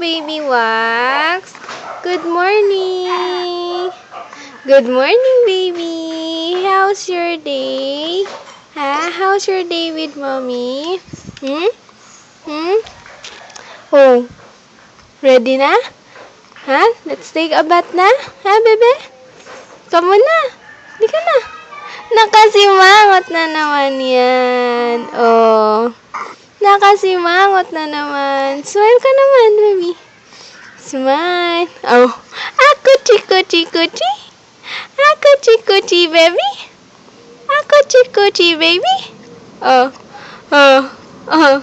Baby Wax. Good morning. Good morning, baby. How's your day? How's your day with mommy? Hmm? Hmm? Oh, ready na? Let's take a bath na? Bebe? Come on na. Di ka na. Nakasimangot na naman yan. Oh. Nakasimangot na naman. Smile ka naman, baby. Smile. Oh. Kuchi-kuchi-kuchi. Kuchi-kuchi, baby. Kuchi-kuchi, baby. Oh. Oh. Oh.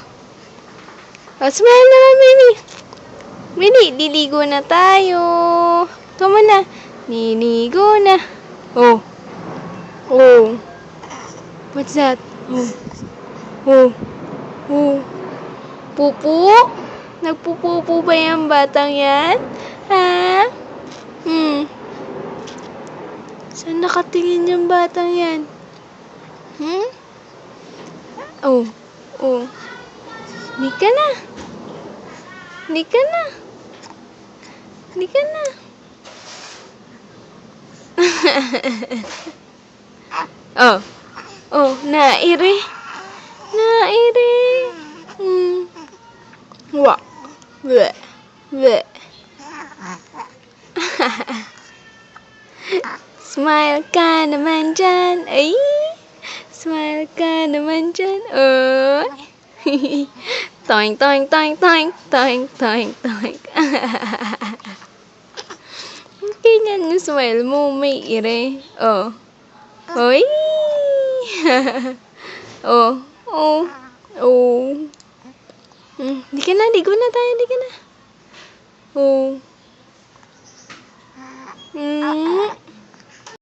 Oh, smile naman, baby. Baby, liligo na tayo. Come on na. Liligo na. Oh. Oh. What's that? Oh. Oh. Oh. Pupu? Nagpupupo ba yung batang yan? Ha? Saan nakatingin yung batang yan? Oh. Oh. Di ka na. Di ka na. Di ka na. Oh. Oh, naire. Naire. Wah. Bleh. Bleh. Smile ka naman dyan. Ay. Smile ka naman dyan. Oh. Toink, toink, toink, toink. Toink, toink, toink. Ganyan yung smile mo. May ire. Oh. Oy. Oh. Oh. Oh. Di ka na. Ligo na tayo. Di ka na. Oh.